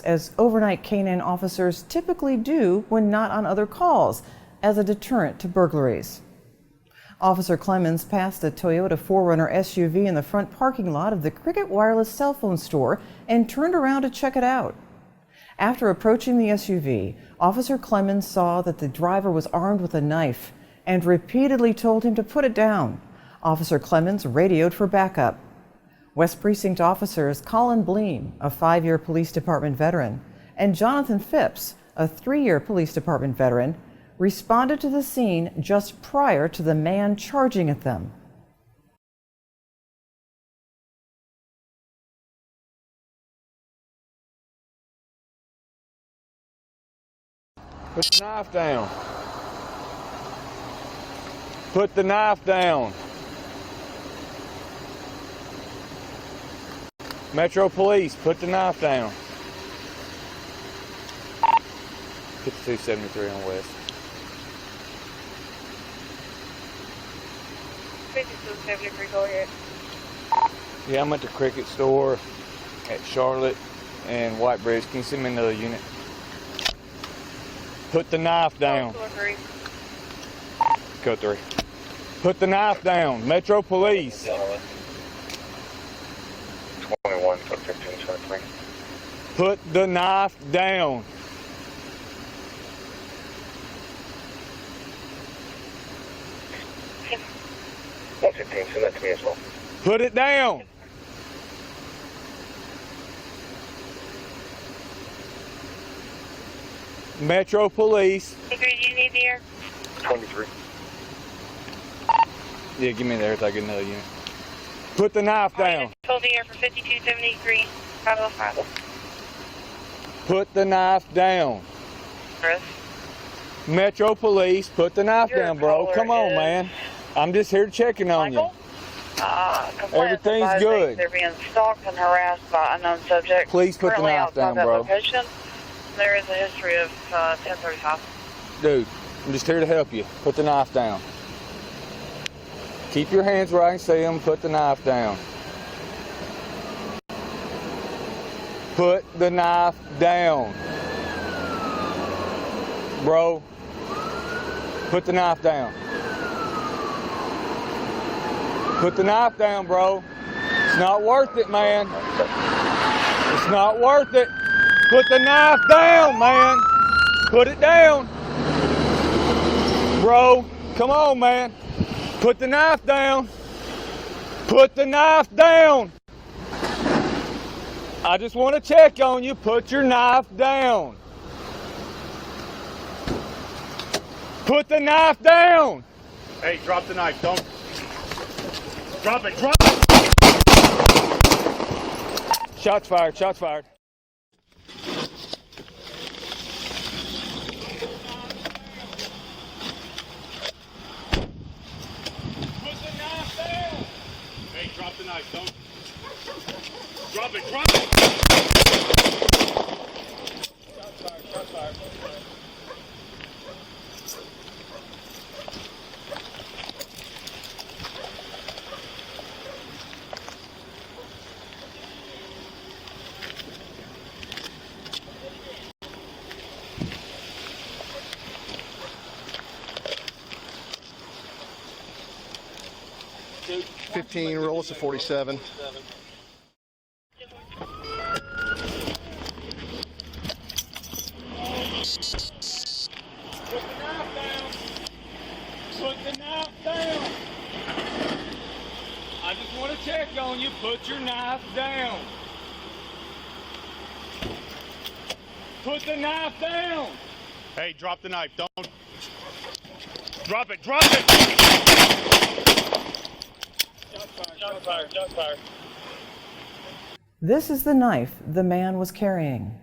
as overnight canine officers typically do when not on other calls, as a deterrent to burglaries. Officer Clemens passed a Toyota 4Runner SUV in the front parking lot of the Cricket Wireless cell phone store and turned around to check it out. After approaching the SUV, Officer Clemens saw that the driver was armed with a knife and repeatedly told him to put it down. Officer Clemens radioed for backup. West Precinct officers Colin Bleem, a 5-year police department veteran, and Jonathan Phipps, a 3-year police department veteran, responded to the scene just prior to the man charging at them. Put the knife down. Put the knife down. Metro Police, put the knife down. 5273 on West. 5273, go ahead. Yeah, I'm at the Cricket store at Charlotte and White Bridge. Can you send me another unit? Put the knife down. Code 3. Put the knife down. Metro Police. 21, 1573. Put the knife down. Send that to me as well. Put it down. Metro Police. How many do you need here? 23. Yeah, give me there if I get another unit. Put the knife down. Hold the air for 5273. 505. Put the knife down. Chris? Metro Police, put the knife down, bro. Come on, man. I'm just here checking on you. Everything's good. They're being stalked and harassed by unknown subjects. Please put the knife down, bro. Location. There is a history of 1035. Dude, I'm just here to help you. Put the knife down. Keep your hands where I can see them. Put the knife down. Put the knife down. Bro, put the knife down. Put the knife down, bro. It's not worth it, man. It's not worth it. Put the knife down, man. Put it down. Bro, come on, man. Put the knife down. Put the knife down. I just want to check on you. Put your knife down. Put the knife down. Hey, drop the knife. Don't. Drop it. Drop it. Shots fired. Shots fired. Put the knife down. Hey, drop the knife. Don't. Drop it. Drop it. Shots fired. Shots fired. Dude, 15, roll us a 47. Put the knife down. Put the knife down. I just want to check on you. Put your knife down. Put the knife down. Hey, drop the knife. Don't. Drop it. Drop it. Shots fired. Shots fired. Shots fired. This is the knife the man was carrying.